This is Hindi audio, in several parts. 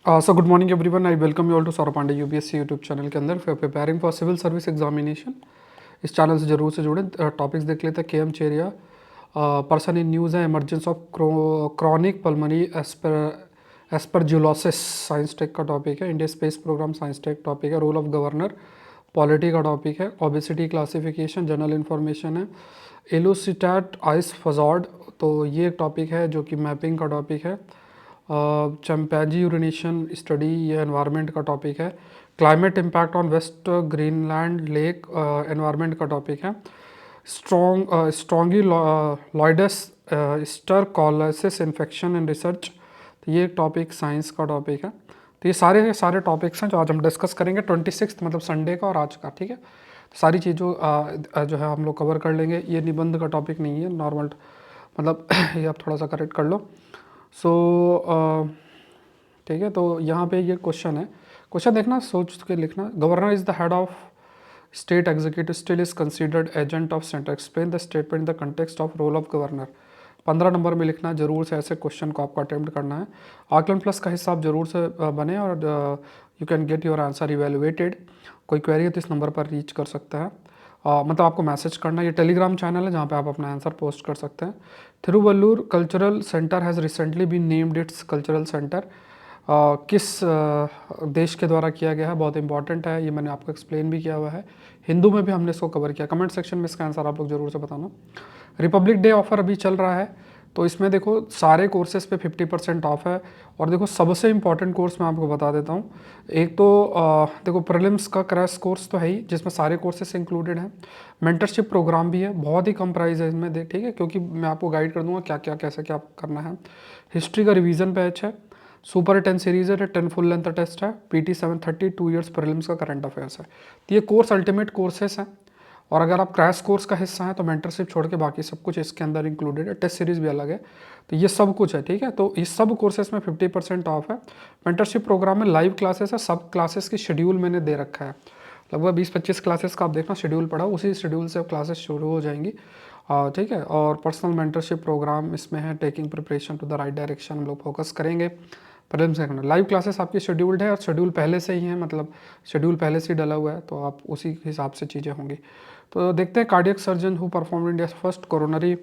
So good morning everyone, I welcome you all to Saurabh Pandey UPSC YouTube channel के अंदर for preparing for civil service examination. इस चैनल से जरूर से जुड़े। टॉपिक्स देख लेते हैं। K M Cherian, person in news है, emergence of chronic pulmonary aspergillosis, science tech का टॉपिक है। India space programme, science tech topic है। रोल ऑफ गवर्नर, पॉलिटी का टॉपिक है। ओबेसिटी क्लासिफिकेशन, जनरल इन्फॉर्मेशन है। एलोसिटैट आइस फजार्ड, तो ये एक टॉपिक है जो कि मैपिंग का टॉपिक है। चैंपैंजी यूरिनेशन स्टडी, ये एनवायरनमेंट का टॉपिक है। Climate impact on West Greenland lake, environment का टॉपिक है। Strongyloides stercoralis infection and research, तो ये एक टॉपिक साइंस का टॉपिक है। तो ये सारे के सारे टॉपिक्स हैं जो आज हम डिस्कस करेंगे 26 मतलब संडे का और आज का, ठीक है। तो सारी चीज़ों जो है हम लोग कवर कर लेंगे। ये निबंध का टॉपिक नहीं है, नॉर्मल मतलब ये आप थोड़ा सा करेक्ट कर लो। सो ठीक है, तो यहाँ पे ये क्वेश्चन है। क्वेश्चन देखना, सोच के लिखना। Governor is the head of state executive still is considered agent of centre, explain the statement the context of role of governor. 15 number में लिखना जरूर से, ऐसे क्वेश्चन को आपको अटेम्प्ट करना है। आकलन प्लस का हिस्सा आप जरूर से बने और you can get your answer evaluated. कोई क्वेरी है तो इस नंबर पर रीच कर सकता है। मतलब आपको मैसेज करना। ये टेलीग्राम चैनल है जहाँ पे आप अपना आंसर पोस्ट कर सकते हैं। Thiruvalluvar cultural centre has recently been named its cultural centre. किस देश के द्वारा किया गया है, बहुत इंपॉर्टेंट है, ये मैंने आपको एक्सप्लेन भी किया हुआ है। हिंदू में भी हमने इसको कवर किया। कमेंट सेक्शन में इसका आंसर आप लोग जरूर से बताना। रिपब्लिक डे ऑफर अभी चल रहा है, तो इसमें देखो सारे कोर्सेज पे 50% ऑफ है। और देखो सबसे इंपॉर्टेंट कोर्स मैं आपको बता देता हूँ। एक तो देखो प्रीलिम्स का क्रैश कोर्स तो है ही, जिसमें सारे कोर्सेज इंक्लूडेड हैं। मेंटरशिप प्रोग्राम भी है, बहुत ही कम प्राइस है इसमें दे, ठीक है, क्योंकि मैं आपको गाइड कर दूंगा क्या क्या कैसे क्या करना है। हिस्ट्री का रिवीजन बैच है। सुपर 10 सीरीज है, 10 फुल लेंथ टेस्ट है। पीटी 730 2 इयर्स प्रीलिम्स का करंट अफेयर्स है। तो ये कोर्स अल्टीमेट कोर्सेस हैं। और अगर आप क्रैश कोर्स का हिस्सा हैं तो मेंटरशिप छोड़ के बाकी सब कुछ इसके अंदर इंक्लूडेड है। टेस्ट सीरीज भी अलग है। तो ये सब कुछ है, ठीक है। तो इस सब कोर्सेज में 50% ऑफ है। मेंटरशिप प्रोग्राम में लाइव क्लासेस है। सब क्लासेस की शेड्यूल मैंने दे रखा है। लगभग 20-25 क्लासेस का आप देखना शेड्यूल पड़ा, उसी शेड्यूल से क्लासेस शुरू हो जाएंगी, ठीक है। और पर्सनल मेंटरशिप प्रोग्राम इसमें है। Taking preparation to the right direction हम लोग फोकस करेंगे। प्रीलिम्स सेकंड लाइव क्लासेस आपकी शेड्यूल्ड है और शेड्यूल पहले से ही है, मतलब शेड्यूल पहले से ही डला हुआ है, तो आप उसी हिसाब से चीज़ें होंगी। तो देखते हैं। Cardiac surgeon who perform India first coronary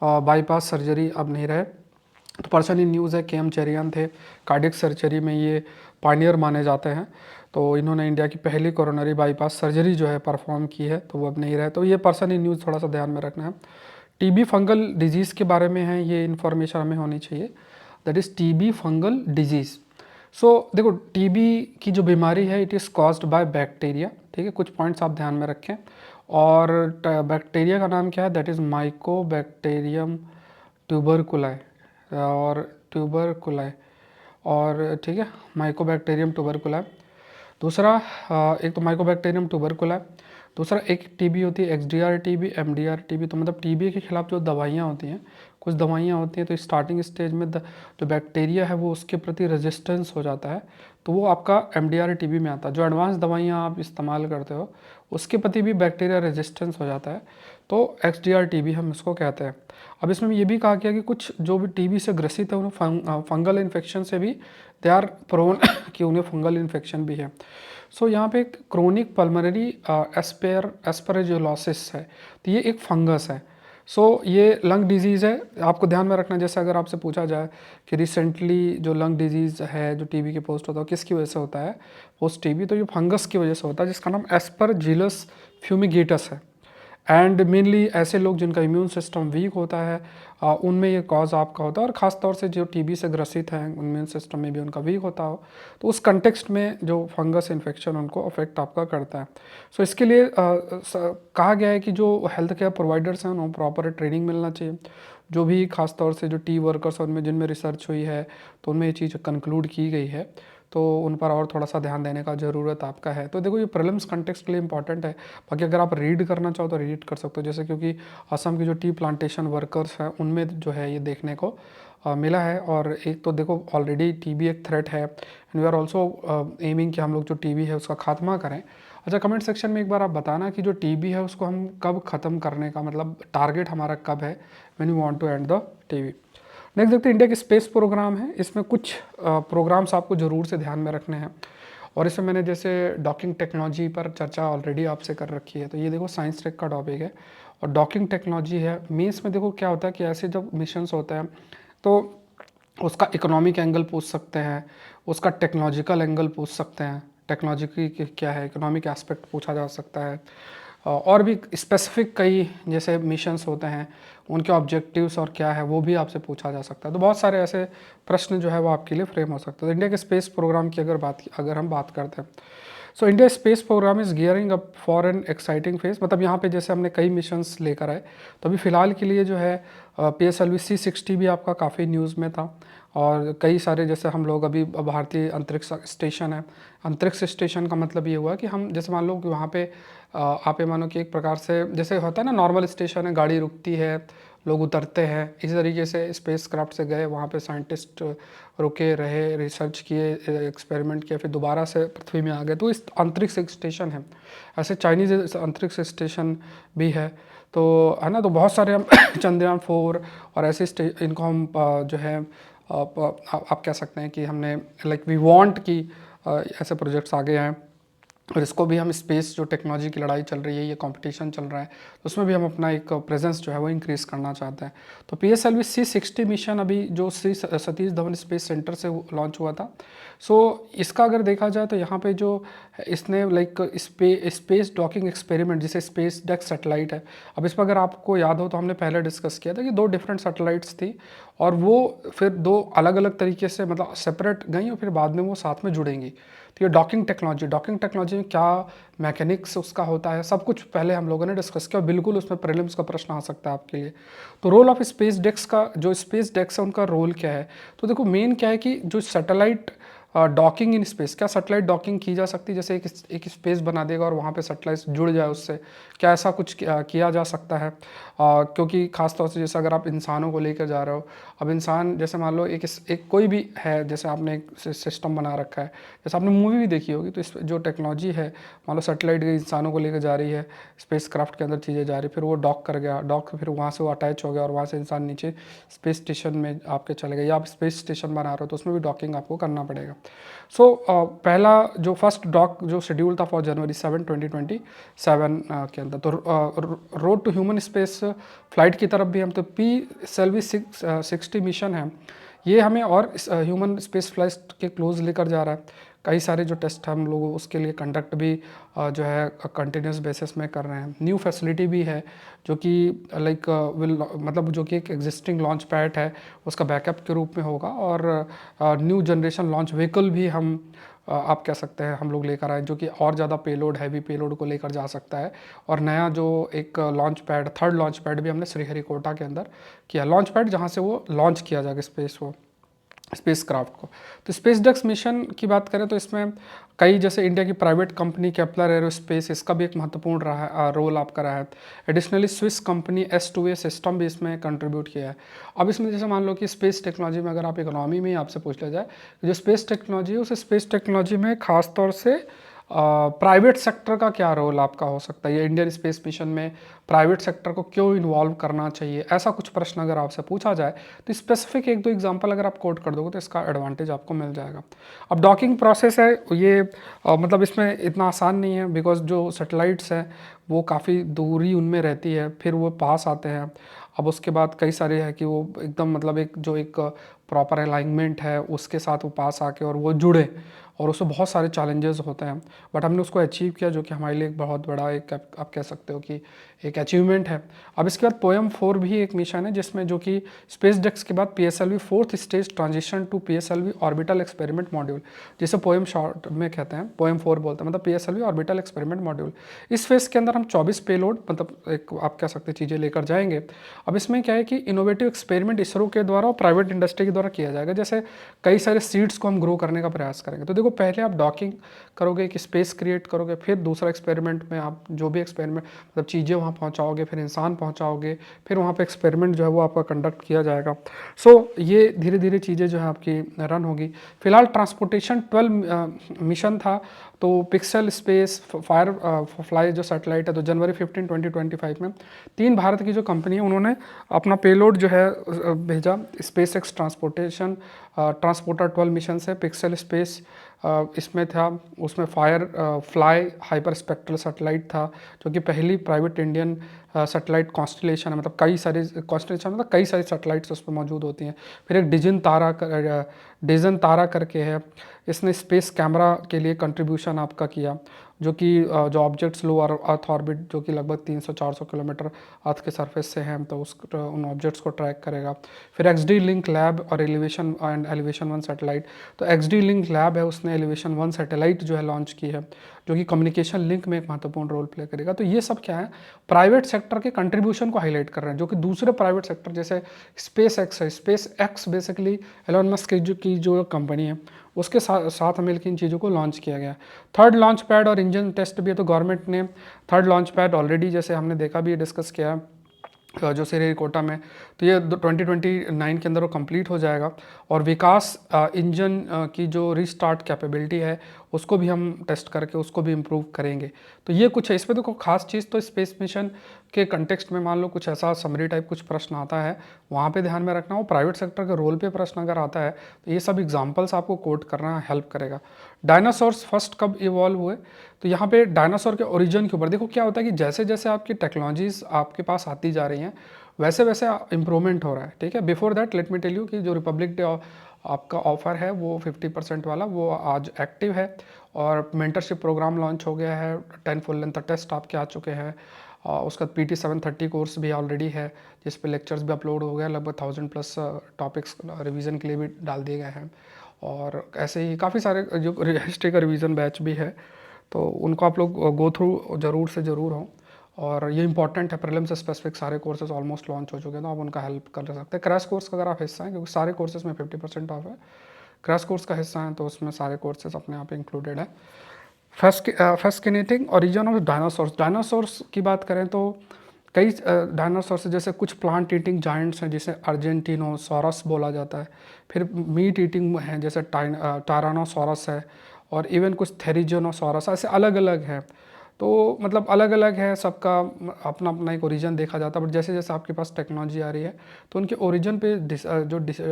bypass surgery अब नहीं रहे। तो पर्सन इन न्यूज़ है, के एम चेरियान थे। कार्डियक सर्जरी में ये पायनियर माने जाते हैं। तो इन्होंने इंडिया की पहली कोरोनरी बाईपास सर्जरी जो है परफॉर्म की है, तो वो अब नहीं रहे। तो ये पर्सन इन न्यूज़ थोड़ा सा ध्यान में रखना है। टीबी फंगल डिजीज़ के बारे में है, ये इन्फॉर्मेशन हमें होनी चाहिए। That is TB fungal disease. So देखो, टीबी की जो बीमारी है it is caused by bacteria, ठीक है। कुछ पॉइंट्स आप ध्यान में रखें। और बैक्टीरिया का नाम क्या है? दैट इज़ माइकोबैक्टीरियम ट्यूबरकुलाई, और ट्यूबरकुलाई, और ठीक है, माइकोबैक्टीरियम ट्यूबरकुलाई। दूसरा एक तो माइकोबैक्टीरियम ट्यूबरकुलाई। दूसरा एक टीबी होती है एक्सडीआर टीबी, एमडीआर टीबी। तो मतलब टीबी के खिलाफ जो दवाइयाँ होती हैं, कुछ दवाइयाँ होती हैं, तो स्टार्टिंग स्टेज में जो बैक्टीरिया है वो उसके प्रति रेजिस्टेंस हो जाता है, तो वो आपका एमडीआर टीबी में आता है। जो एडवांस दवाइयाँ आप इस्तेमाल करते हो उसके प्रति भी बैक्टीरिया रेजिस्टेंस हो जाता है, तो एक्सडीआर टीबी हम इसको कहते हैं। अब इसमें ये भी कहा गया कि कुछ जो भी टीबी से ग्रसित है उन्हें फंगल इन्फेक्शन से भी दे आर प्रोन कि उन्हें फंगल इन्फेक्शन भी है। सो यहाँ पे एक क्रोनिक पल्मोनरी एस्परजिलोसिस है, तो ये एक फंगस है। सो ये लंग डिजीज़ है, आपको ध्यान में रखना। जैसे अगर आपसे पूछा जाए कि रिसेंटली जो लंग डिजीज़ है जो टीबी के पोस्ट होता है किसकी वजह से होता है पोस्ट टीबी, तो ये फंगस की वजह से होता है जिसका नाम एस्परजिलस फ्यूमिगेटस है। एंड मेनली ऐसे लोग जिनका इम्यून सिस्टम वीक होता है उनमें ये कॉज आपका होता है। और ख़ास तौर से जो टीबी से ग्रसित हैं इम्यून सिस्टम में भी उनका वीक होता हो, तो उस कंटेक्स्ट में जो फंगस इन्फेक्शन उनको अफेक्ट आपका करता है। सो इसके लिए कहा गया है कि जो हेल्थ केयर प्रोवाइडर्स हैं उन्हें प्रॉपर ट्रेनिंग मिलना चाहिए। जो भी खास तौर से जो टी वर्कर्स उनमें जिनमें रिसर्च हुई है तो उनमें ये चीज़ कंक्लूड की गई है, तो उन पर और थोड़ा सा ध्यान देने का ज़रूरत आपका है। तो देखो ये प्रीलिम्स कंटेक्स्ट के लिए इंपॉर्टेंट है। बाकी अगर आप रीड करना चाहो तो रीड कर सकते हो, जैसे क्योंकि असम की जो टी प्लांटेशन वर्कर्स हैं उनमें जो है ये देखने को मिला है। और एक तो देखो ऑलरेडी टीबी एक थ्रेट है and we are also aiming कि हम लोग जो टीबी है उसका खात्मा करें। अच्छा, कमेंट सेक्शन में एक बार आप बताना कि जो टीबी है उसको हम कब ख़त्म करने का मतलब टारगेट हमारा कब है, when you want to end the TB. Next देखते हैं इंडिया की स्पेस प्रोग्राम है। इसमें कुछ प्रोग्राम्स आपको ज़रूर से ध्यान में रखने हैं, और इसमें मैंने जैसे डॉकिंग टेक्नोलॉजी पर चर्चा ऑलरेडी आपसे कर रखी है। तो ये देखो साइंस टेक का टॉपिक है और डॉकिंग टेक्नोलॉजी है। मीन्स में देखो क्या होता है कि ऐसे जब मिशंस होते हैं तो उसका इकोनॉमिक एंगल पूछ सकते हैं, उसका टेक्नोलॉजिकल एंगल पूछ सकते हैं, टेक्नोलॉजी की क्या है, इकोनॉमिक एस्पेक्ट पूछा जा सकता है, और भी स्पेसिफिक कई जैसे मिशंस होते हैं उनके ऑब्जेक्टिव्स और क्या है वो भी आपसे पूछा जा सकता है। तो बहुत सारे ऐसे प्रश्न जो है वो आपके लिए फ्रेम हो सकते हैं। तो इंडिया के स्पेस प्रोग्राम की अगर हम बात करते हैं, so India space programme is gearing up for an exciting phase. मतलब यहाँ पे जैसे हमने कई मिशंस लेकर आए, तो अभी फ़िलहाल के लिए जो है PSLV C-60 भी आपका काफ़ी न्यूज़ में था, और कई सारे जैसे हम लोग अभी भारतीय अंतरिक्ष स्टेशन है। अंतरिक्ष स्टेशन का मतलब ये हुआ कि हम जैसे मान लो कि वहाँ पे आप ये मानो कि एक प्रकार से जैसे होता है ना, नॉर्मल स्टेशन है, गाड़ी रुकती है, लोग उतरते हैं, इसी तरीके से स्पेस क्राफ्ट से गए, वहाँ पे साइंटिस्ट रुके रहे, रिसर्च किए, एक्सपेरिमेंट किए, फिर दोबारा से पृथ्वी में आ गए। तो इस अंतरिक्ष एक स्टेशन है। ऐसे चाइनीज़ अंतरिक्ष स्टेशन भी है, तो है ना। तो बहुत सारे हम चंद्रयान 4 और ऐसे इनको हम जो है आप कह सकते हैं कि हमने लाइक वी वांट कि ऐसे प्रोजेक्ट्स आगे आएँ, और इसको भी हम स्पेस जो टेक्नोलॉजी की लड़ाई चल रही है, ये कंपटीशन चल रहा है, तो उसमें भी हम अपना एक प्रेजेंस जो है वो इंक्रीज़ करना चाहते हैं। तो PSLV C-60 मिशन अभी जो श्री सतीश धवन स्पेस सेंटर से लॉन्च हुआ था, सो इसका अगर देखा जाए तो यहाँ पे जो इसने लाइक स्पेस डॉकिंग एक्सपेरिमेंट, जिसे स्पेस डेक्स सैटेलाइट है। अब इसमें अगर आपको याद हो तो हमने पहले डिस्कस किया था कि 2 डिफरेंट सैटेलाइट्स थी, और वो फिर 2 अलग अलग तरीके से मतलब सेपरेट गई और फिर बाद में वो साथ में जुड़ेंगी। तो ये डॉकिंग टेक्नोलॉजी में क्या मैकेनिक्स उसका होता है, सब कुछ पहले हम लोगों ने डिस्कस किया। बिल्कुल उसमें प्रीलिम्स का प्रश्न आ सकता है आपके लिए। तो रोल ऑफ स्पेस डेक्स का, जो स्पेस डेक्स है उनका रोल क्या है, तो देखो मेन क्या है कि जो सैटेलाइट डॉकिंग इन स्पेस, क्या सैटेलाइट डॉकिंग की जा सकती है, जैसे एक स्पेस बना देगा और वहाँ पे सैटेलाइट जुड़ जाए उससे, क्या ऐसा कुछ किया जा सकता है? क्योंकि खासतौर से जैसे अगर आप इंसानों को लेकर जा रहे हो, अब इंसान जैसे मान लो एक कोई भी है, जैसे आपने एक सिस्टम बना रखा है, जैसे आपने मूवी भी देखी होगी, तो इस जो टेक्नोलॉजी है, मान लो सैटेलाइट इंसानों को लेकर जा रही है, स्पेस क्राफ्ट के अंदर चीज़ें जा रही, फिर वो डॉक कर गया, डॉक फिर वहाँ से वो अटैच हो गया और वहाँ से इंसान नीचे स्पेस स्टेशन में आपके चले गए, या आप स्पेस स्टेशन बना रहे हो तो उसमें भी डॉकिंग आपको करना पड़ेगा। सो पहला जो फर्स्ट डॉक जो शेड्यूल था फॉर जनवरी 7, 2027 के अंदर, तो road to human space flight की तरफ भी हम, तो PSLV 60 मिशन है, ये हमें और ह्यूमन स्पेस फ्लाइट के क्लोज लेकर जा रहा है। कई सारे जो टेस्ट हम लोग उसके लिए कंडक्ट भी जो है कंटिन्यूस बेसिस में कर रहे हैं। न्यू फैसिलिटी भी है जो कि लाइक मतलब जो कि एक एग्जिस्टिंग लॉन्च पैड है उसका बैकअप के रूप में होगा, और न्यू जनरेशन लॉन्च व्हीकल भी हम आप कह सकते हैं हम लोग लेकर आए, जो कि और ज़्यादा पेलोड, हैवी पेलोड को लेकर जा सकता है। और नया जो एक launch pad, third launch pad भी हमने श्रीहरिकोटा के अंदर किया, लॉन्च पैड जहाँ से वो लॉन्च किया जाएगा स्पेस क्राफ्ट को। तो स्पेस डेक्स मिशन की बात करें तो इसमें कई जैसे इंडिया की प्राइवेट कंपनी केपलर एरोस्पेस, इसका भी एक महत्वपूर्ण रहा है रोल आपका रहा है। Additionally Swiss company S2A system भी इसमें कंट्रीब्यूट किया है। अब इसमें जैसे मान लो कि स्पेस टेक्नोलॉजी में अगर आप इकोनॉमी में आपसे पूछ लिया जाए, जो स्पेस टेक्नोलॉजी है उस स्पेस टेक्नोलॉजी में खासतौर से प्राइवेट सेक्टर का क्या रोल आपका हो सकता है, या इंडियन स्पेस मिशन में प्राइवेट सेक्टर को क्यों इन्वॉल्व करना चाहिए, ऐसा कुछ प्रश्न अगर आपसे पूछा जाए तो स्पेसिफिक 1-2 एग्जांपल अगर आप कोट कर दोगे तो इसका एडवांटेज आपको मिल जाएगा। अब डॉकिंग प्रोसेस है ये मतलब इसमें इतना आसान नहीं है, बिकॉज जो सैटेलाइट्स हैं वो काफ़ी दूरी उनमें रहती है, फिर वो पास आते हैं। अब उसके बाद कई सारे हैं कि वो एकदम मतलब एक प्रॉपर अलाइनमेंट है उसके साथ वो पास आके और वो जुड़े, और उसमें बहुत सारे चैलेंजेस होते हैं, बट हमने उसको अचीव किया, जो कि हमारे लिए एक बहुत बड़ा एक आप कह सकते हो कि एक अचीवमेंट है। अब इसके बाद POEM-4 भी एक मिशन है जिसमें जो कि स्पेस डेक्स के बाद PSLV 4th stage transition to PSLV orbital experiment module, जिसे पोएम शॉर्ट में कहते हैं, POEM-4 बोलते हैं, मतलब PSLV ऑर्बिटल एक्सपेरिमेंट मॉड्यूल। इस फेज के अंदर हम 24 पेलोड मतलब एक आप कह सकते चीज़ें लेकर जाएंगे। अब इसमें क्या है कि इनोवेटिव एक्सपेरिमेंट इसरो के द्वारा और प्राइवेट इंडस्ट्री के द्वारा किया जाएगा, जैसे कई सारे सीड्स को हम ग्रो करने का प्रयास करेंगे। तो देखो देखो पहले आप डॉकिंग करोगे, एक स्पेस क्रिएट करोगे, फिर दूसरा एक्सपेरिमेंट में आप जो भी एक्सपेरिमेंट मतलब चीज़ें वहाँ पहुँचाओगे, फिर इंसान पहुँचाओगे, फिर वहाँ पे एक्सपेरिमेंट जो है वो आपका कंडक्ट किया जाएगा। सो ये धीरे धीरे चीज़ें जो है आपकी रन होगी। फिलहाल ट्रांसपोर्टेशन 12 मिशन था, तो पिक्सल स्पेस फायर फ्लाई जो सैटेलाइट है, तो जनवरी 15 2025 में 3 भारत की जो कंपनी है उन्होंने अपना पेलोड जो है भेजा space x transportation transporter 12 mission से। पिक्सल स्पेस इसमें था, उसमें fire fly hyper spectral satellite था, जो कि पहली प्राइवेट इंडियन सैटेलाइट कॉन्स्टलेशन है, मतलब कई सारे कॉन्स्टलेशन मतलब कई सारी सैटेलाइट्स उस पर मौजूद होती हैं। फिर एक डिजन तारा करके है, इसने स्पेस कैमरा के लिए कंट्रीब्यूशन आपका किया, जो कि जो ऑब्जेक्ट्स लो अर्थ ऑर्बिट जो कि लगभग 300-400 किलोमीटर अर्थ के सरफेस से हैं, तो उन ऑब्जेक्ट्स को ट्रैक करेगा। फिर एक्सडी लिंक लैब और एलिवेशन एंड एलिवेशन 1 सैटेलाइट, तो एक्सडी लिंक लैब है, उसने एलिवेशन 1 सैटेलाइट जो है लॉन्च की है, जो कि कम्युनिकेशन लिंक में एक महत्वपूर्ण रोल प्ले करेगा। तो ये सब क्या है, प्राइवेट सेक्टर के कंट्रीब्यूशन को हाईलाइट कर रहे हैं, जो कि दूसरे प्राइवेट सेक्टर जैसे स्पेस एक्स है। SpaceX basically Elon Musk की जो कंपनी है उसके साथ मिलकर इन चीज़ों को लॉन्च किया गया। थर्ड लॉन्च पैड और इंजन टेस्ट भी है, तो गवर्नमेंट ने थर्ड लॉन्च पैड ऑलरेडी जैसे हमने देखा भी डिस्कस किया है जो श्रीहरिकोटा में, तो ये 2029 के अंदर वो कंप्लीट हो जाएगा। और विकास इंजन की जो रीस्टार्ट कैपेबिलिटी है उसको भी हम टेस्ट करके उसको भी इम्प्रूव करेंगे। तो ये कुछ है इसमें। तो कोई खास चीज़ तो स्पेस मिशन के कंटेक्स्ट में मान लो कुछ ऐसा समरी टाइप कुछ प्रश्न आता है, वहाँ पे ध्यान में रखना हो। प्राइवेट सेक्टर के रोल पे प्रश्न अगर आता है तो ये सब एग्जांपल्स आपको कोट करना हेल्प करेगा। डायनासोर्स फर्स्ट कब इवॉल्व हुए, तो यहाँ पे डायनासोर के ओरिजिन के ऊपर देखो क्या होता है कि जैसे जैसे आपकी टेक्नोलॉजीज आपके पास आती जा रही हैं वैसे वैसे इंप्रूवमेंट हो रहा है, ठीक है। Before that let me tell you कि जो रिपब्लिक डे आपका ऑफर है वो 50% वाला वो आज एक्टिव है, और मेंटरशिप प्रोग्राम लॉन्च हो गया है। 10 फुल लेंथ टेस्ट आपके आ चुके हैं, उसका PT 730 कोर्स भी ऑलरेडी है, जिस पे लेक्चर्स भी अपलोड हो गए, लगभग 1000+ टॉपिक्स रिवीजन के लिए भी डाल दिए गए हैं। और ऐसे ही काफ़ी सारे जो हिस्ट्री का रिवीजन बैच भी है, तो उनको आप लोग गो थ्रू ज़रूर से ज़रूर हों। और ये इंपॉर्टेंट है, प्रीलिम्स से स्पेसिफिक सारे कोर्सेज ऑलमोस्ट लॉन्च हो चुके हैं, तो आप उनका हेल्प कर सकते हैं। क्रैश कोर्स का अगर आप हिस्सा हैं, क्योंकि सारे कोर्सेज में 50% ऑफ है, क्रैश कोर्स का हिस्सा हैं तो उसमें सारे कोर्सेज अपने आप इंक्लूडेड है। फैस्किनेटिंग ओरिजिन ऑफ डायनासोर्स। डायनासोर्स की बात करें तो कई डायनासोर्स जैसे कुछ प्लांट ईटिंग जायंट्स हैं जिसे अर्जेंटिनोसॉरस बोला जाता है, फिर मीट ईटिंग हैं जैसे टायरानोसॉरस है, और इवन कुछ थेरिजोनोसॉरस, ऐसे अलग अलग हैं। तो मतलब अलग अलग है, सबका अपना अपना एक ओरिजिन देखा जाता है। बट जैसे जैसे आपके पास टेक्नोलॉजी आ रही है तो उनके ओरिजिन पे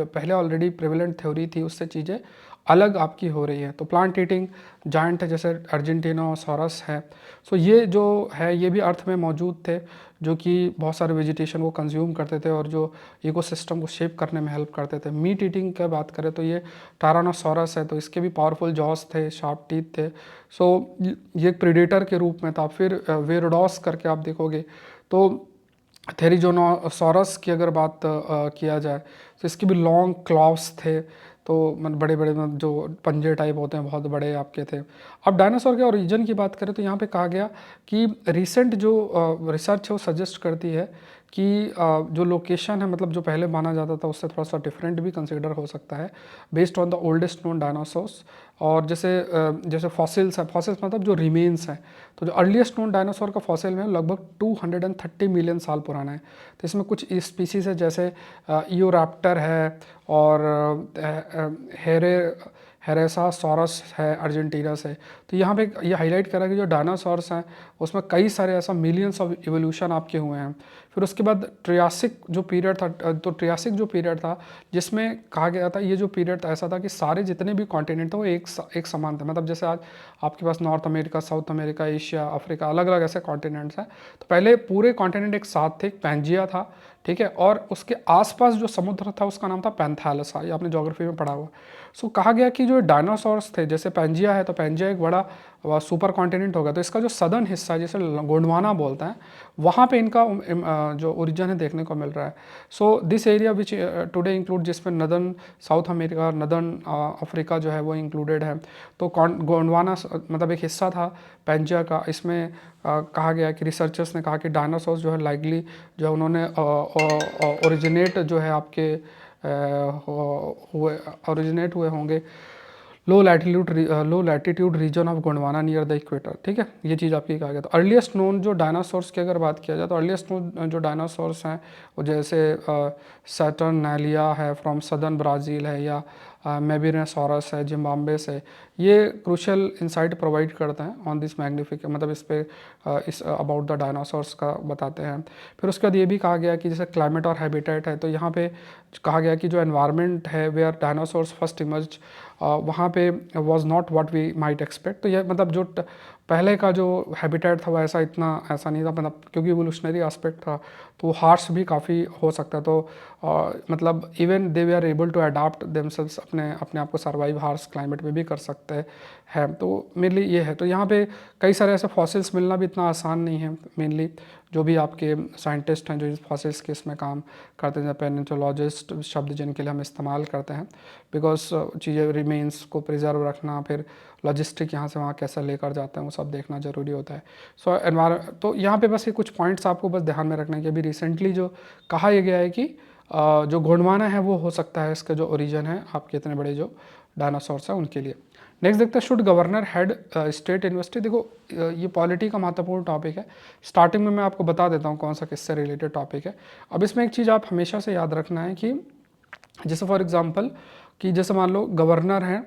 पहले ऑलरेडी प्रेवलेंट थ्योरी थी उससे चीज़ें अलग आपकी हो रही है। तो प्लांट ईटिंग जायंट है जैसे अर्जेंटिनोसॉरस है, सो ये जो है ये भी अर्थ में मौजूद थे, जो कि बहुत सारे वेजिटेशन को कंज्यूम करते थे और जो इकोसिस्टम को शेप करने में हेल्प करते थे। मीट ईटिंग की बात करें तो ये टायरानोसॉरस है, तो इसके भी पावरफुल जॉस थे, शार्प टीथ थे। सो ये एक प्रीडेटर के रूप में था। फिर वेरोडॉस करके आप देखोगे तो थेरिजोनोसॉरस की अगर बात किया जाए तो इसके भी लॉन्ग क्लॉव्स थे, तो मतलब बड़े बड़े जो पंजे टाइप होते हैं बहुत बड़े आपके थे। अब डायनासोर के ओरिजिन की बात करें तो यहाँ पे कहा गया कि रिसेंट जो रिसर्च है वो सजेस्ट करती है कि जो लोकेशन है मतलब जो पहले माना जाता था उससे थोड़ा सा डिफरेंट भी कंसिडर हो सकता है based on the oldest known dinosaurs. और जैसे फॉसिल्स है, फॉसिल्स मतलब जो रिमेन्स हैं, तो जो अर्लीस्ट नोन डायनासोर का फॉसिल है लगभग 230 मिलियन साल पुराना है। तो इसमें कुछ स्पीसीज है जैसे इयोरैप्टर है, और हेरेसासॉरस है अर्जेंटीना से। तो यहाँ पे ये हाईलाइट करा कि जो डायनासॉर्स हैं उसमें कई सारे ऐसा मिलियंस ऑफ इवोल्यूशन आपके हुए हैं। फिर उसके बाद ट्रियासिक जो पीरियड था, तो ट्रियासिक जो पीरियड था जिसमें कहा गया था ये जो पीरियड ऐसा था कि सारे जितने भी कॉन्टिनेंट थे वो एक समान थे। मतलब जैसे आज आपके पास North America, South America, Asia, Africa, अलग अलग ऐसे कॉन्टिनेंट्स हैं। तो पहले पूरे कॉन्टिनेंट एक साथ थे, एक पैंजिया था, ठीक है, और उसके आसपास जो समुद्र था उसका नाम था पैंथैलसा, ये आपने ज्योग्राफी में पढ़ा हुआ। सो कहा गया कि जो डायनासोर्स थे, जैसे पैंजिया है तो पैंजिया एक बड़ा सुपर कॉन्टिनेंट होगा, तो इसका जो सदर्न हिस्सा है जिसे गोंडवाना बोलते हैं, वहाँ पे इनका जो ओरिजिन है देखने को मिल रहा है। So this area which today include, जिसमें northern South America, northern Africa जो है वो इंक्लूडेड है। तो गोंडवाना मतलब एक हिस्सा था पैंजिया का। इसमें कहा गया कि रिसर्चर्स ने कहा कि डायनासोर्स जो है लाइकली जो है उन्होंने ओरिजिनेट जो है आपके हुए ओरिजिनेट हुए होंगे low latitude region of Gondwana near the equator, ठीक है, ये चीज़ आपकी कहा गया। तो अर्लीस्ट नोन जो डायनासोर्स की अगर बात किया जाए तो अर्लीस्ट नोन जो डायनासोर्स हैं वो जैसे सैटर्नैलिया है फ्रॉम सदर्न ब्राज़ील है, या मेबिनोसॉरस है जिम्बाब्वे से, ये क्रूशियल इंसाइट प्रोवाइड करते हैं ऑन दिस मैग्निफिक, मतलब इस पे इस अबाउट द डायनासोर्स का बताते हैं। फिर उसके बाद ये भी कहा गया कि जैसे क्लाइमेट और हैबिटेट है, तो यहाँ पे कहा गया कि जो एनवायरनमेंट है वेयर डायनासोर्स फर्स्ट इमर्ज, वहाँ पे was not what we might expect. तो ये मतलब जो पहले का जो हैबिटेट था वो ऐसा नहीं था, मतलब क्योंकि इवोल्यूशनरी एस्पेक्ट था तो हार्श भी काफ़ी हो सकता है। तो मतलब even they we are able to adapt themselves, अपने अपने आप को सर्वाइव हार्श क्लाइमेट में भी कर सकते हैं। तो मेनली ये है। तो यहाँ पे कई सारे ऐसे फॉसिल्स मिलना भी इतना आसान नहीं है। मेनली जो भी आपके साइंटिस्ट हैं जो इस फॉसिल्स के इसमें काम करते हैं, पैलेंटोलॉजिस्ट शब्द जिनके लिए हम इस्तेमाल करते हैं, बिकॉज चीज़ें रिमेन्स को प्रिजर्व रखना, फिर लॉजिस्टिक यहाँ से वहाँ कैसे लेकर जाते हैं वो सब देखना ज़रूरी होता है। सो एनवायरमेंट, तो यहाँ पे बस ये कुछ पॉइंट्स आपको बस ध्यान में रखना है कि अभी रिसेंटली जो कहा यह गया है कि जो गोंडवाना है वो हो सकता है इसका जो ओरिजिन है आपके इतने बड़े जो डायनासोर्स हैं उनके लिए। नेक्स्ट देखते हैं, should governor head state university. देखो ये पॉलिटी का महत्वपूर्ण टॉपिक है। स्टार्टिंग में मैं आपको बता देता हूँ कौन सा किससे रिलेटेड टॉपिक है। अब इसमें एक चीज़ आप हमेशा से याद रखना है कि जैसे फॉर एग्जांपल कि जैसे मान लो गवर्नर हैं,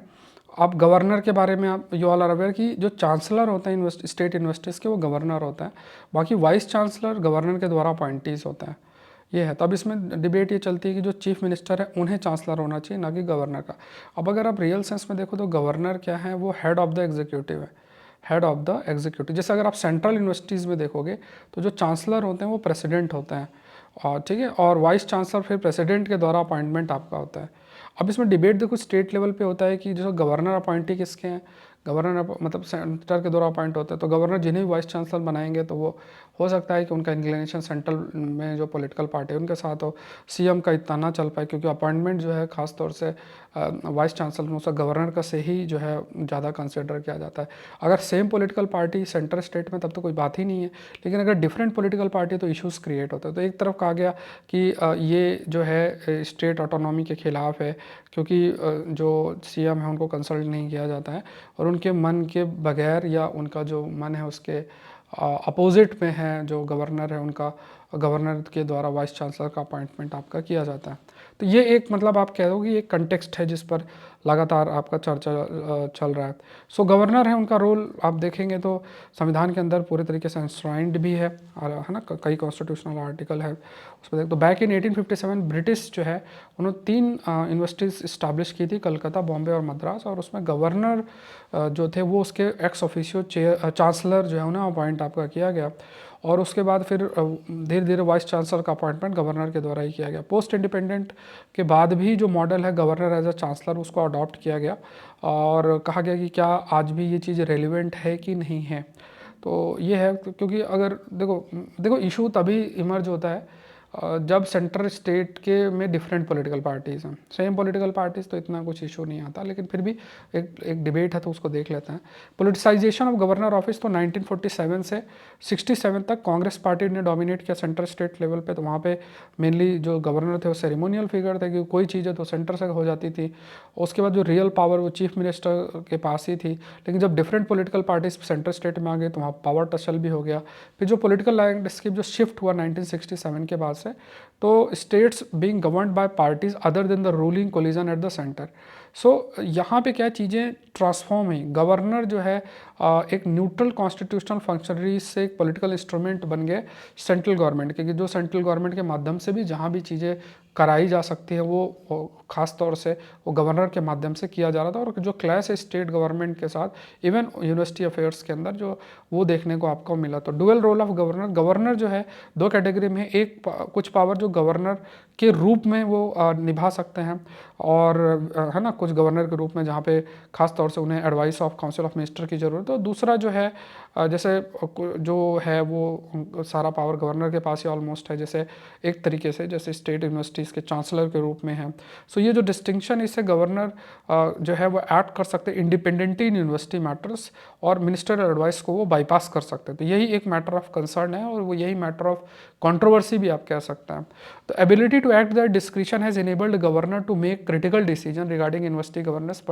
आप गवर्नर के बारे में आप यू ऑल आर अवेयर कि जो चांसलर होते हैं स्टेट यूनिवर्सिटीज़ के वो गवर्नर होता है, बाकी वाइस चांसलर गवर्नर के द्वारा अपॉइंटीज होते हैं। ये है। तब इसमें डिबेट ये चलती है कि जो चीफ मिनिस्टर है उन्हें चांसलर होना चाहिए, ना कि गवर्नर का। अब अगर आप रियल सेंस में देखो तो गवर्नर क्या है, वो हेड ऑफ द एग्जीक्यूटिव है, हेड ऑफ द एग्जीक्यूटिव। जैसे अगर आप सेंट्रल यूनिवर्सिटीज़ में देखोगे तो जो चांसलर होते हैं वो प्रेसिडेंट होते हैं, और ठीक है, और वाइस चांसलर फिर प्रेसिडेंट के द्वारा अपॉइंटमेंट आपका होता है। अब इसमें डिबेट देखो स्टेट लेवल पे होता है कि जो गवर्नर अपॉइंटी किसके हैं, गवर्नर मतलब सेंटर के द्वारा अपॉइंट होता है। तो गवर्नर जिन्हें भी वाइस चांसलर बनाएंगे तो वो हो सकता है कि उनका इंक्लिनेशन सेंट्रल में जो पॉलिटिकल पार्टी है उनके साथ हो, सीएम का इतना ना चल पाए, क्योंकि अपॉइंटमेंट जो है खास तौर से वाइस चांसलर में गवर्नर का से ही जो है ज़्यादा कंसिडर किया जाता है। अगर same political party centre state में तब तो कोई बात ही नहीं है, लेकिन अगर डिफरेंट पॉलिटिकल पार्टी तो इश्यूज़ क्रिएट होते हैं। तो एक तरफ कहा गया कि ये जो है स्टेट ऑटोनॉमी के खिलाफ है, क्योंकि जो सीएम है उनको कंसल्ट नहीं किया जाता है, और उनके मन के बगैर या उनका जो मन है उसके अपोजिट में है जो गवर्नर है उनका, गवर्नर के द्वारा वाइस चांसलर का अपॉइंटमेंट आपका किया जाता है। तो ये एक मतलब आप कह दो कि एक कंटेक्स्ट है जिस पर लगातार आपका चर्चा चल रहा है। सो गवर्नर है, उनका रोल आप देखेंगे तो संविधान के अंदर पूरे तरीके से इंश्राइंड भी है ना, कई कॉन्स्टिट्यूशनल आर्टिकल है उसमें देख। तो बैक इन 1857 ब्रिटिश जो है उन्होंने 3 यूनिवर्सिटीज़ इस्टेब्लिश की थी, कलकत्ता, बॉम्बे और मद्रास, और उसमें गवर्नर जो थे वो उसके एक्स ऑफिशियो चांसलर जो है उन्हें अपॉइंट आपका किया गया, और उसके बाद फिर धीरे धीरे वाइस चांसलर का अपॉइंटमेंट गवर्नर के द्वारा ही किया गया। पोस्ट इंडिपेंडेंट के बाद भी जो मॉडल है गवर्नर एज अ चांसलर उसको अडॉप्ट किया गया, और कहा गया कि क्या आज भी ये चीज़ रेलिवेंट है कि नहीं है। तो ये है, क्योंकि अगर देखो इशू तभी इमर्ज होता है जब सेंटर स्टेट के में डिफरेंट पॉलिटिकल पार्टीज़ हैं। सेम पॉलिटिकल पार्टीज़ तो इतना कुछ इशू नहीं आता, लेकिन फिर भी एक डिबेट है तो उसको देख लेते हैं। पोलिटिसाइजेशन ऑफ गवर्नर ऑफिस, तो 1947 से 67 तक कांग्रेस पार्टी ने डोमिनेट किया सेंटर स्टेट लेवल पे। तो वहाँ पे मेनली जो गवर्नर थे वो सेरेमोनियल फिगर थे, कि कोई चीज़ है तो सेंटर से हो जाती थी। उसके बाद जो रियल पावर वो चीफ मिनिस्टर के पास ही थी, लेकिन जब different political parties centre state में आ गए तो वहाँ पावर टसल भी हो गया। फिर जो पॉलिटिकल लैंडस्केप जो शिफ्ट हुआ 1967 के बाद से, तो states being governed by parties other than the ruling coalition at the centre. So यहाँ पे क्या चीज़ें ट्रांसफॉर्म हुई, गवर्नर जो है एक न्यूट्रल कॉन्स्टिट्यूशनल फंक्शनरी से एक पॉलिटिकल इंस्ट्रूमेंट बन गए सेंट्रल गवर्नमेंट के, कि जो सेंट्रल गवर्नमेंट के माध्यम से भी जहाँ भी चीज़ें कराई जा सकती है वो खास तौर से वो गवर्नर के माध्यम से किया जा रहा था। और जो क्लैश है स्टेट गवर्नमेंट के साथ इवन यूनिवर्सिटी अफेयर्स के अंदर जो वो देखने को आपको मिला। तो dual role of governor, governor जो है 2 कैटेगरी में, एक कुछ पावर जो गवर्नर के रूप में वो निभा सकते हैं, और है ना कुछ गवर्नर के रूप में जहाँ पे खास तौर से उन्हें advice of council of minister की ज़रूरत है। और दूसरा जो है जैसे जो है वो सारा पावर गवर्नर के पास ही ऑलमोस्ट है, जैसे एक तरीके से जैसे स्टेट यूनिवर्सिटीज़ के चांसलर के रूप में है। सो ये जो डिस्टिंक्शन, इससे गवर्नर जो है वो एक्ट कर सकते हैं इंडिपेंडेंटली इन यूनिवर्सिटी मैटर्स, और मिनिस्टरियल एडवाइस को वो बाईपास कर सकते हैं। तो यही एक मैटर ऑफ कंसर्न है, और वो यही मैटर ऑफ कंट्रोवर्सी भी आप कह सकते हैं। तो ability to act that discretion has enabled governor to make critical decision regarding university governance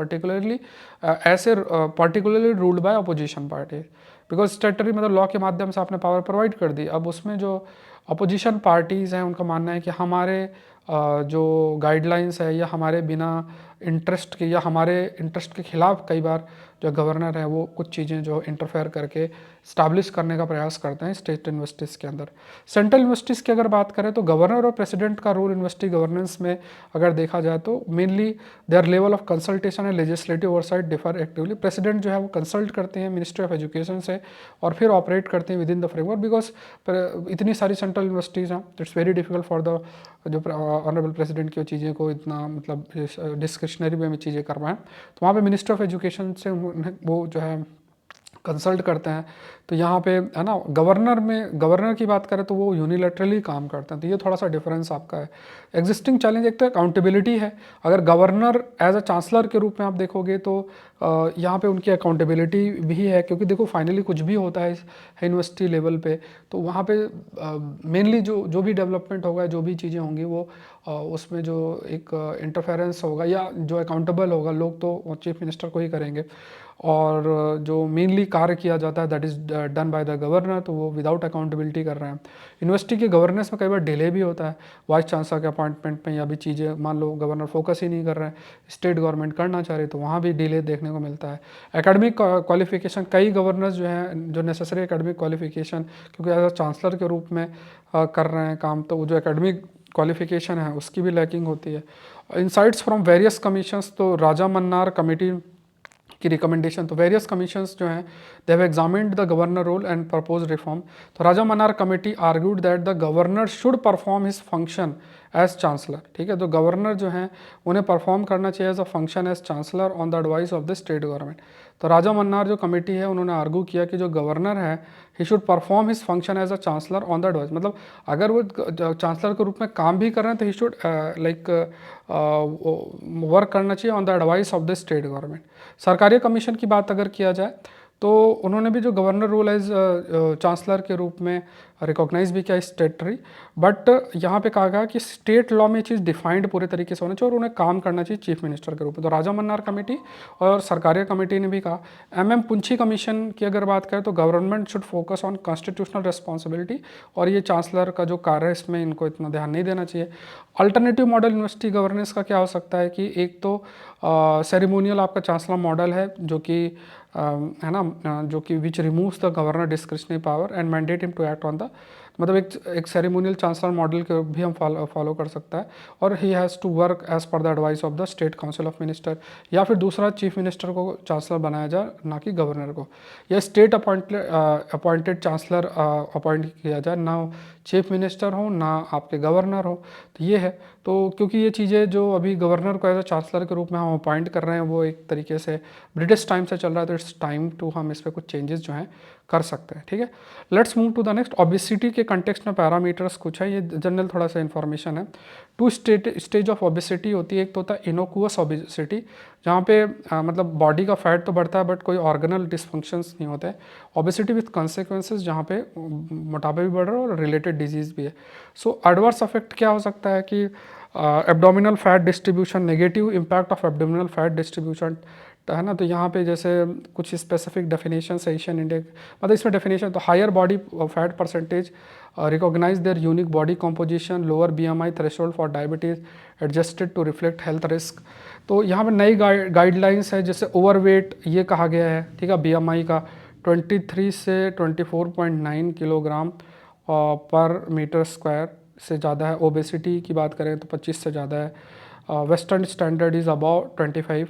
particularly ruled by opposition party, because statutory मतलब लॉ के माध्यम से आपने पावर प्रोवाइड कर दी। अब उसमें जो अपोजिशन पार्टीज़ हैं उनका मानना है कि हमारे जो गाइडलाइंस है या हमारे बिना इंटरेस्ट के या हमारे इंटरेस्ट के खिलाफ कई बार जो गवर्नर है वो कुछ चीज़ें जो इंटरफेयर करके स्टैब्लिश करने का प्रयास करते हैं स्टेट यूनिवर्सिटीज़ के अंदर। सेंट्रल यूनिवर्सिटीज़ की अगर बात करें तो गवर्नर और प्रेसिडेंट का रोल यूनिवर्सिटी गवर्नेंस में अगर देखा जाए तो mainly their level of consultation and legislative oversight differ actively. President जो है वो कंसल्ट करते हैं मिनिस्ट्री ऑफ एजुकेशन से और फिर ऑपरेट करते हैं with in the framework, because इतनी सारी सेंट्रल यूनिवर्सिटीज़ हैं, it's very difficult for the जो ऑनरेबल प्रेसिडेंट की चीज़ें को इतना मतलब डिस्क्रिशनरी वे में चीज़ें करवाएं। तो वहाँ पे मिनिस्टर ऑफ एजुकेशन से वो जो है कंसल्ट करते हैं। तो यहाँ पे है ना गवर्नर की बात करें तो वो यूनिलैटरली काम करते हैं। तो ये थोड़ा सा डिफरेंस आपका है। एग्जिस्टिंग चैलेंज एक तो अकाउंटेबिलिटी है। अगर गवर्नर एज अ चांसलर के रूप में आप देखोगे तो यहाँ पे उनकी अकाउंटेबिलिटी भी है, क्योंकि देखो फाइनली कुछ भी होता है यूनिवर्सिटी लेवल पे तो वहाँ पे मेनली जो भी डेवलपमेंट होगा, जो भी चीज़ें होंगी वो उसमें जो एक इंटरफेरेंस होगा या जो अकाउंटेबल होगा लोग तो चीफ मिनिस्टर को ही करेंगे। और जो मेनली कार्य किया जाता है that is done by the governor, तो वो विदाउट अकाउंटेबिलिटी कर रहे हैं। यूनिवर्सिटी के गवर्नेंस में कई बार डिले भी होता है वाइस चांसलर के अपॉइंटमेंट में, या भी चीज़ें मान लो गवर्नर फोकस ही नहीं कर रहे हैं, स्टेट गवर्नमेंट करना चाह रही तो वहाँ भी डिले देखने को मिलता है। एकेडमिक क्वालिफिकेशन, कई गवर्नर्स जो हैं जो नेसेसरी एकेडमिक क्वालिफिकेशन क्योंकि एज अ चांसलर के रूप में कर रहे हैं काम, तो वो जो एकेडमिक क्वालिफिकेशन है उसकी भी लैकिंग होती है। इंसाइट्स फ्रॉम वेरियस कमीशंस, तो राजा मन्नार कमेटी की रिकमेंडेशन, तो वेरियस कमीशंस जो हैं they have examined the governor role and propose reform. तो Raja Mannar committee argued that the governor should perform his function as chancellor. ठीक है, तो गवर्नर जो हैं उन्हें परफॉर्म करना चाहिए as a function as chancellor on the advice of the state government. तो राजा मन्नार जो कमेटी है उन्होंने आर्ग्यू किया कि जो गवर्नर है he should perform his function as a chancellor on the advice, मतलब अगर वो चांसलर के रूप में काम भी कर रहे हैं तो ही शुड वर्क करना चाहिए on the advice of the state government. सरकारी कमीशन की बात अगर किया जाए तो उन्होंने भी जो गवर्नर रोल एज चांसलर के रूप में रिकॉग्नाइज भी किया स्टेटरी, बट यहाँ पे कहा गया कि स्टेट लॉ में चीज़ डिफाइंड पूरे तरीके से होना चाहिए और उन्हें काम करना चाहिए चीफ मिनिस्टर के रूप में। तो राजा मन्नार कमेटी और सरकारिया कमेटी ने भी कहा। एमएम पुंछी कमीशन की अगर बात करें तो government should focus on constitutional responsibility, और ये चांसलर का जो कार्य है इसमें इनको इतना ध्यान नहीं देना चाहिए। अल्टरनेटिव मॉडल यूनिवर्सिटी गवर्नेंस का क्या हो सकता है कि एक तो सेरेमोनियल आपका चांसलर मॉडल है जो कि है ना, जो कि which removes the governor discretionary power and mandate him to act on the, मतलब एक सेरेमोनियल चांसलर मॉडल के भी हम फॉलो कर सकता है, और he has to work as per the advice of the state council of minister, या फिर दूसरा चीफ मिनिस्टर को चांसलर बनाया जाए ना कि गवर्नर को, या स्टेट अपॉइंटेड चांसलर अपॉइंट किया जाए, ना चीफ मिनिस्टर हो ना आपके गवर्नर हो। तो ये है, तो क्योंकि ये चीज़ें जो अभी गवर्नर को एज अ चांसलर के रूप में हम अपॉइंट कर रहे हैं वो एक तरीके से ब्रिटिश टाइम से चल रहा है, तो इट्स टाइम टू हम इस पर कुछ चेंजेस जो हैं कर सकते हैं। ठीक है, let's move to the next. Obesity के कंटेक्स्ट में पैरामीटर्स कुछ है, ये जनरल थोड़ा सा इन्फॉर्मेशन है। टू स्टेज ऑफ ओबेसिटी होती है, एक तो होता है इनोकुअस ओबेसिटी जहाँ पे मतलब बॉडी का फैट तो बढ़ता है बट कोई ऑर्गेनल डिसफंक्शंस नहीं होते हैं। ओबेसिटी विथ कंसिक्वेंसेस जहाँ पे मोटापा भी बढ़ रहा है और रिलेटेड डिजीज़ भी है। सो एडवर्स इफेक्ट क्या हो सकता है कि abdominal fat distribution, negative impact of abdominal fat distribution, है ना। तो यहाँ पे जैसे कुछ स्पेसिफिक डेफिनेशन एशियन इंडिया, मतलब इसमें डेफिनेशन तो higher body fat percentage, recognize their unique body composition, lower BMI threshold for diabetes adjusted to reflect health risk. तो यहाँ पे नई गाइडलाइंस है, जैसे ओवरवेट ये कहा गया है, ठीक है, BMI का 23 से 24.9 किलोग्राम पर मीटर स्क्वायर से ज़्यादा है। ओबेसिटी की बात करें तो 25 से ज़्यादा है। Western standard is about 25।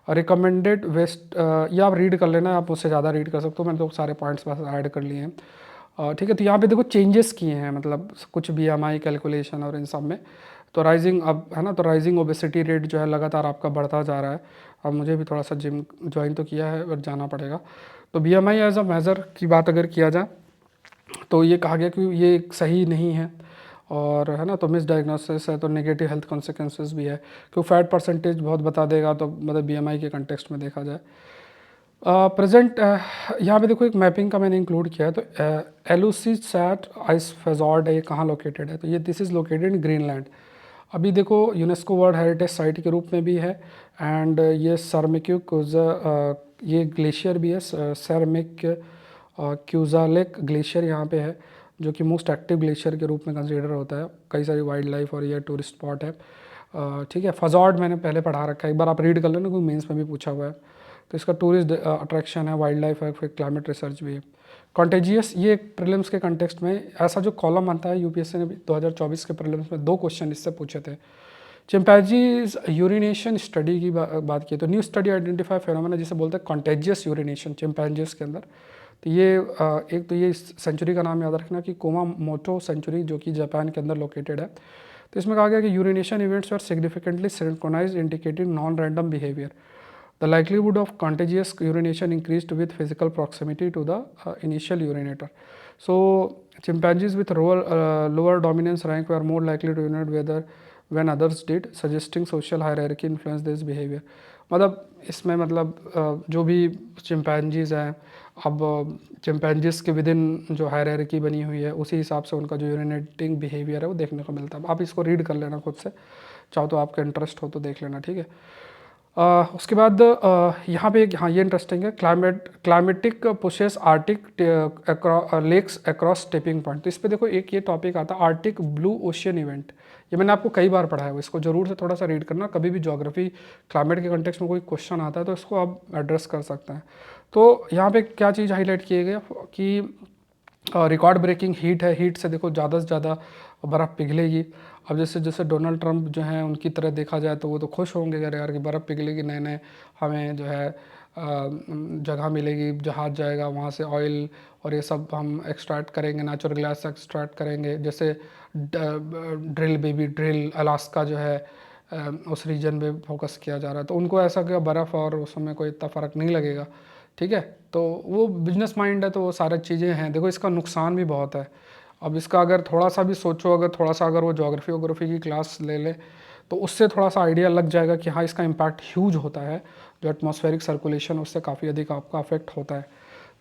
Recommended waist, या आप रीड कर लेना, आप उससे ज़्यादा रीड कर सकते हो, मैंने तो सारे पॉइंट्स बस ऐड कर लिए हैं। ठीक है, तो यहाँ पे देखो चेंजेस किए हैं, मतलब कुछ BMI कैलकुलेशन और इन सब में। तो राइजिंग अब है ना, तो राइजिंग ओबेसिटी रेट जो है लगातार आपका बढ़ता जा रहा है। अब मुझे भी थोड़ा सा जिम ज्वाइन तो किया है और जाना पड़ेगा। तो BMI एज अ मेज़र की बात अगर किया जाए तो ये कहा गया कि ये सही नहीं है, और है ना, तो मिस डायग्नोसिस है, तो नेगेटिव हेल्थ कॉन्सिक्वेंसेस भी है, क्योंकि फैट परसेंटेज बहुत बता देगा, तो मतलब BMI के कंटेक्स्ट में देखा जाए। प्रेजेंट यहाँ पे देखो एक मैपिंग का मैंने इंक्लूड किया है। तो एलुसीसैट आइस फेजॉर्ड है, ये कहाँ लोकेटेड है, तो ये this is located in Greenland. अभी देखो यूनेस्को वर्ल्ड हेरिटेज साइट के रूप में भी है। एंड ये सरमिक्यू क्यूजा, ये ग्लेशियर भी है, सरमिक क्यूजालेक ग्लेशियर यहाँ पे है, जो कि मोस्ट एक्टिव ग्लेशियर के रूप में कंसीडर होता है। कई सारी वाइल्ड लाइफ और ये टूरिस्ट स्पॉट है। ठीक है, फजॉर्ड मैंने पहले पढ़ा रखा है, एक बार आप रीड कर लेना, कोई मेंस में भी पूछा हुआ है। तो इसका टूरिस्ट अट्रैक्शन है, वाइल्ड लाइफ है, फिर क्लाइमेट रिसर्च भी है। कॉन्टेजियस, ये प्रीलिम्स के कंटेक्स्ट में ऐसा जो कॉलम आता है, यूपीएससी ने भी 2024 के प्रीलिम्स में 2 क्वेश्चन इससे पूछे थे। चिंपैंजीज यूरिनेशन स्टडी की बात की तो न्यू स्टडी आइडेंटिफाई फेनोमेना जिसे बोलते हैं कॉन्टेजियस यूरिनेशन चिंपैंजीज के अंदर। तो ये एक तो ये सेंचुरी का नाम याद रखना कि कुमामोटो सेंचुरी, जो कि जापान के अंदर लोकेटेड है। तो इसमें कहा गया कि urination events are significantly synchronized indicating non random behaviour. The likelihood of contagious urination increased with physical proximity to the initial urinator. So, chimpanzees with lower dominance rank were more likely to urinate whether when others did, suggesting social hierarchy influenced this behavior. मतलब इसमें मतलब जो भी चिंपैंजीज हैं, अब चिंपैंजीज के विद इन जो हायरार्की बनी हुई है उसी हिसाब से उनका जो यूरिनेटिंग बिहेवियर है वो देखने को मिलता है। आप इसको रीड कर लेना खुद से, चाहो तो आपका इंटरेस्ट हो तो देख लेना, ठीक है। उसके बाद यहाँ पे हाँ ये इंटरेस्टिंग है, climatic pushes arctic lakes across tipping point. तो इस पे देखो एक ये टॉपिक आता है आर्टिक ब्लू ओशियन इवेंट, ये मैंने आपको कई बार पढ़ाया है, इसको जरूर से थोड़ा सा रीड करना। कभी भी ज्योग्राफी क्लाइमेट के कंटेक्स्ट में कोई क्वेश्चन आता है तो इसको आप एड्रेस कर सकते हैं। तो यहाँ पे क्या चीज़ हाईलाइट किए गए कि रिकॉर्ड ब्रेकिंग हीट है, हीट से देखो ज़्यादा से ज़्यादा बर्फ़ पिघलेगी। अब जैसे जैसे डोनाल्ड ट्रंप जो हैं उनकी तरह देखा जाए तो वो तो खुश होंगे यार कि बर्फ़ पिघलेगी, नए नए हमें जो है जगह मिलेगी, जहाज़ जाएगा वहाँ से ऑयल और ये सब हम एक्सट्रैक्ट करेंगे, नेचुरल गैस एक्सट्रैक्ट करेंगे। जैसे ड्रिल बेबी ड्रिल अलास्का जो है उस रीजन में फोकस किया जा रहा है, तो उनको ऐसा कि बर्फ़ और उसमें कोई इतना फ़र्क नहीं लगेगा, ठीक है। तो वो बिजनेस माइंड है, तो वो सारी चीज़ें हैं। देखो इसका नुकसान भी बहुत है। अब इसका अगर थोड़ा सा भी सोचो, अगर थोड़ा सा अगर वो ज्योग्राफी वोग्राफी की क्लास ले ले तो उससे थोड़ा सा आइडिया लग जाएगा कि हाँ इसका इम्पैक्ट ह्यूज होता है, जो एटमॉस्फेरिक सर्कुलेशन उससे काफ़ी अधिक आपका अफेक्ट होता है।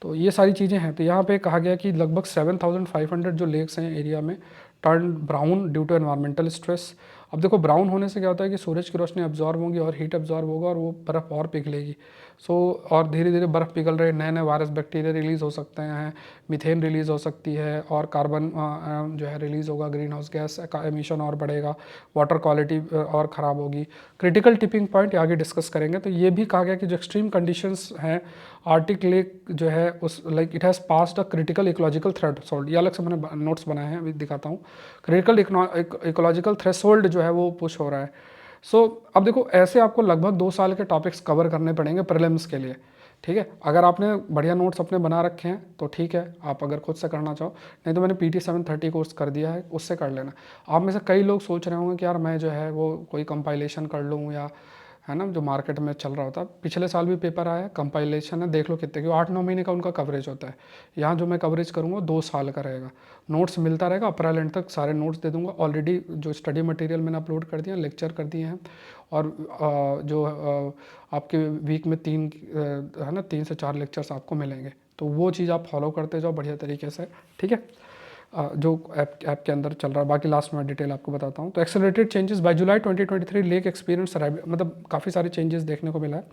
तो ये सारी चीज़ें हैं। तो यहाँ पे कहा गया कि लगभग 7,500 जो लेक्स हैं एरिया में turn brown due to environmental stress. अब देखो ब्राउन होने से क्या होता है कि सूरज की रोशनी अब्जॉर्ब होगी और हीट अब्जॉर्ब होगा और वो बर्फ़ और पिघलेगी। और धीरे धीरे बर्फ़ पिघल रहे, नए नए वायरस बैक्टीरिया रिलीज़ हो सकते हैं, मीथेन रिलीज़ हो सकती है और कार्बन जो है रिलीज़ होगा, ग्रीन हाउस गैस का एमिशन और बढ़ेगा, वाटर क्वालिटी और ख़राब होगी। क्रिटिकल टिपिंग पॉइंट आगे डिस्कस करेंगे। तो ये भी कहा गया कि जो एक्सट्रीम कंडीशंस हैं आर्टिक लेक जो है उस like it has passed a critical ecological threshold, ये अलग से मैंने नोट्स बनाए हैं, अभी दिखाता हूँ। क्रिटिकल इकोलॉजिकल थ्रेशोल्ड जो है वो पुश हो रहा है। अब देखो ऐसे आपको लगभग 2 साल के टॉपिक्स कवर करने पड़ेंगे प्रीलिम्स के लिए, ठीक है। अगर आपने बढ़िया नोट्स अपने बना रखे हैं तो ठीक है, आप अगर खुद से करना चाहो, नहीं तो मैंने PT 730 कोर्स कर दिया है, उससे कर लेना। आप में से कई लोग सोच रहे होंगे कि यार मैं जो है वो कोई कंपाइलेशन कर लूँ, या है ना जो मार्केट में चल रहा होता है। पिछले साल भी पेपर आया है, कंपाइलेशन है, देख लो कितने की 8-9 महीने का उनका कवरेज होता है। यहाँ जो मैं कवरेज करूँगा 2 साल का रहेगा, नोट्स मिलता रहेगा, अप्रैल एंड तक सारे नोट्स दे दूँगा। ऑलरेडी जो स्टडी मटेरियल मैंने अपलोड कर दिया, लेक्चर कर दिए हैं, और जो आपके वीक में 3 है ना 3 से 4 लेक्चर्स आपको मिलेंगे। तो वो चीज़ आप फॉलो करते जाओ बढ़िया तरीके से, ठीक है। जो ऐप के अंदर चल रहा है, बाकी लास्ट में डिटेल आपको बताता हूँ। तो accelerated changes by July 2023 lake experience, मतलब काफ़ी सारे चेंजेस देखने को मिला है।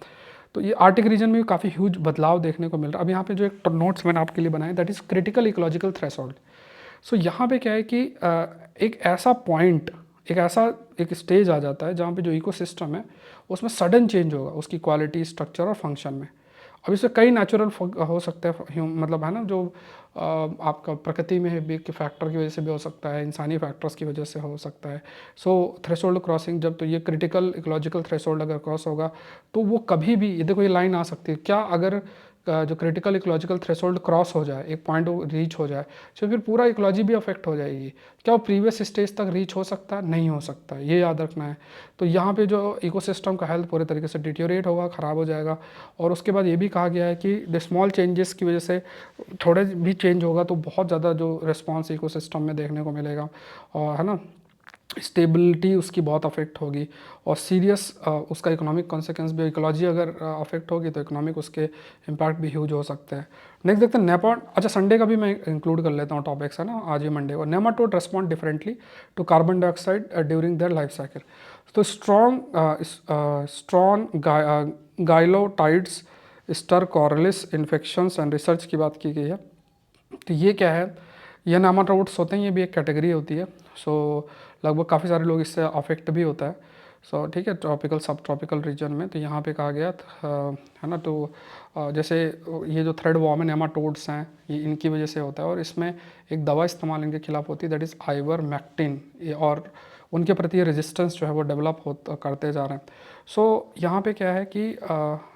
तो ये आर्टिक रीजन में भी काफ़ी ह्यूज बदलाव देखने को मिल रहा है। अब यहाँ पे जो एक नोट्स मैंने आपके लिए बनाए that is critical ecological threshold. So यहाँ पे क्या है कि एक ऐसा पॉइंट, एक स्टेज आ जाता है जहाँ पे जो इकोसिस्टम है उसमें सडन चेंज होगा उसकी क्वालिटी, स्ट्रक्चर और फंक्शन में। अब इससे कई नेचुरल हो सकते हैं, मतलब है ना जो आपका प्रकृति में है के फैक्टर की वजह से भी हो सकता है, इंसानी फैक्टर्स की वजह से हो सकता है। थ्रेशोल्ड क्रॉसिंग जब, तो ये क्रिटिकल इकोलॉजिकल थ्रेशोल्ड अगर क्रॉस होगा तो वो कभी भी, ये देखो ये लाइन आ सकती है क्या, अगर जो क्रिटिकल इकोलॉजिकल थ्रेशोल्ड क्रॉस हो जाए, एक पॉइंट रीच हो जाए, तो फिर पूरा इकोलॉजी भी अफेक्ट हो जाएगी। क्या वो प्रीवियस स्टेज तक रीच हो सकता है? नहीं हो सकता, ये याद रखना है। तो यहाँ पे जो इकोसिस्टम का हेल्थ पूरे तरीके से डिटेरियोरेट होगा, ख़राब हो जाएगा। और उसके बाद ये भी कहा गया है कि द स्मॉल चेंजेस की वजह से थोड़े भी चेंज होगा तो बहुत ज़्यादा जो रिस्पॉन्स इकोसिस्टम में देखने को मिलेगा, और है ना स्टेबिलिटी उसकी बहुत अफेक्ट होगी, और सीरियस उसका इकोनॉमिक कॉन्सिक्वेंस भी, इकोलॉजी अगर अफेक्ट होगी तो इकोनॉमिक उसके इम्पैक्ट भी ह्यूज हो सकते हैं। नेक्स्ट देखते हैं नेमाटोड। अच्छा, संडे का भी मैं इंक्लूड कर लेता हूँ टॉपिक्स, है ना, आज ही मंडे को। Nematode respond differently to carbon dioxide during their life cycle. तो strongyloides stercoralis infections and research की बात की गई है। तो ये क्या है, ये नेमाटोड्स होते हैं, ये भी एक कैटेगरी होती है। सो लगभग काफ़ी सारे लोग इससे अफेक्ट भी होता है। सो ठीक है, ट्रॉपिकल सब ट्रॉपिकल रीजन में। तो यहाँ पे कहा गया है ना, तो जैसे ये जो थ्रेड वॉर्म है नेमाटोड्स हैं, ये इनकी वजह से होता है, और इसमें एक दवा इस्तेमाल इनके खिलाफ होती है, दैट इज़ आइवरमेक्टिन, और उनके प्रति रेजिस्टेंस जो है वो डेवलप हो करते जा रहे हैं। सो यहाँ पे क्या है कि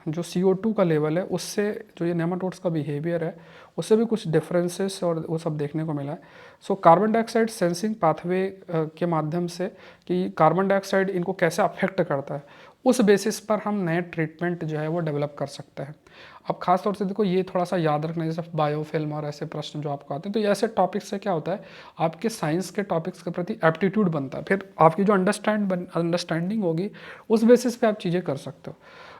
जो CO2 का लेवल है, उससे जो ये नेमाटोड्स का बिहेवियर है उससे भी कुछ डिफरेंसेस और वो सब देखने को मिला है। So carbon dioxide sensing pathway के माध्यम से कि कार्बन डाइऑक्साइड इनको कैसे अफेक्ट करता है, उस बेसिस पर हम नए ट्रीटमेंट जो है वो डेवलप कर सकते हैं। अब खास तौर से देखो, ये थोड़ा सा याद रखना, जैसे बायोफिल्म और ऐसे प्रश्न जो आपको आते हैं, तो ये ऐसे टॉपिक्स से क्या होता है, आपके साइंस के टॉपिक्स के प्रति एप्टीट्यूड बनता है, फिर आपकी जो अंडरस्टैंडिंग होगी उस बेसिस पे आप चीज़ें कर सकते हो।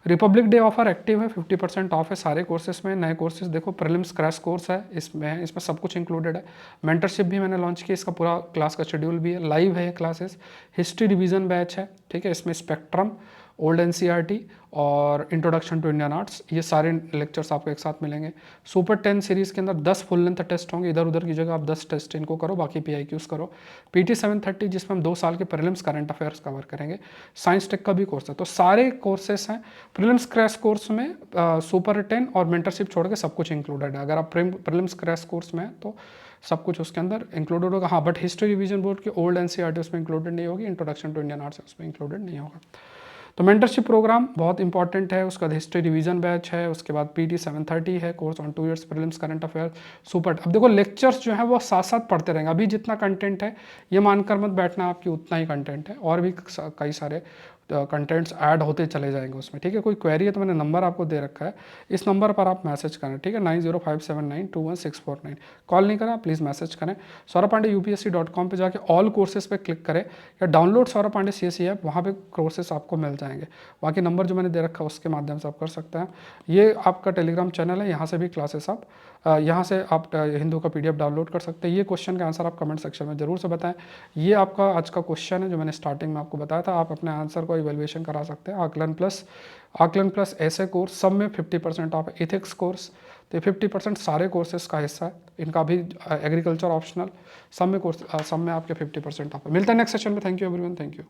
रिपब्लिक डे ऑफर एक्टिव है, 50% ऑफ है सारे कोर्सेज में। नए कोर्सेज देखो, प्रीलिम्स क्रैश कोर्स है, इसमें सब कुछ इंक्लूडेड है। मेंटरशिप भी मैंने लॉन्च की, इसका पूरा क्लास का शेड्यूल भी है, लाइव है ये क्लासेस। हिस्ट्री रिवीजन बैच है, ठीक है, इसमें स्पेक्ट्रम, ओल्ड NCERT और इंट्रोडक्शन टू इंडियन आर्ट्स, ये सारे लेक्चर्स आपको एक साथ मिलेंगे। सुपर 10 सीरीज़ के अंदर 10 फुल लेंथ टेस्ट होंगे, इधर उधर की जगह आप 10 टेस्ट इनको करो, बाकी PIQs करो। PT 730 जिसमें हम 2 साल के प्रीलिम्स करंट अफेयर्स कवर करेंगे। साइंस टेक का भी कोर्स है, तो सारे कोर्सेस हैं। प्रीलिम्स क्रैश कोर्स में सुपर 10 और मेंटरशिप छोड़ के सब कुछ इंक्लूडेड है। अगर आप प्रीलिम्स क्रैश कोर्स में हैं तो सब कुछ उसके अंदर इंक्लूडेड होगा। हाँ, बट हिस्ट्री रिवीजन बोर्ड की ओल्ड NCERT उसमें इंक्लूडेड नहीं होगी, इंट्रोडक्शन टू इंडियन आर्ट्स उसमें इंक्लूडेड नहीं होगा। तो मेंटरशिप प्रोग्राम बहुत इंपॉर्टेंट है, उसके बाद हिस्ट्री रिवीजन बैच है, उसके बाद PT 730 है course on 2 years prelims current affair super. अब देखो, लेक्चर्स जो है वो साथ साथ पढ़ते रहेंगे। अभी जितना कंटेंट है ये मानकर मत बैठना आपकी उतना ही कंटेंट है, और भी कई सारे कंटेंट्स ऐड होते चले जाएंगे उसमें, ठीक है। कोई क्वेरी है तो मैंने नंबर आपको दे रखा है, इस नंबर पर आप मैसेज करें, ठीक है, 9057921649। कॉल नहीं करें, प्लीज़ मैसेज करें। सौरभ पांडे UPSC.com पे जाके ऑल कोर्सेज पे क्लिक करें, या download Saurabh Pandey CSE app, वहाँ पे कोर्सेज आपको मिल जाएंगे। बाकी नंबर जो मैंने दे रखा है उसके माध्यम से आप कर सकते हैं। ये आपका टेलीग्राम चैनल है, यहाँ से भी क्लासेस आप यहाँ से आप हिंदू का PDF डाउनलोड कर सकते हैं। ये क्वेश्चन का आंसर आप कमेंट सेक्शन में जरूर से बताएं। ये आपका आज का क्वेश्चन है जो मैंने स्टार्टिंग में आपको बताया था, आप अपने आंसर को इवेल्युएशन करा सकते हैं। आकलन प्लस ऐसे कोर्स सब में 50% ऑफ, एथिक्स कोर्स तो 50% सारे कोर्सेज का हिस्सा है, इनका भी एग्रीकल्चर ऑप्शनल, सब में आपके 50% ऑफ है। मिलता है नेक्स्ट सेशन में। Thank you everyone, thank you.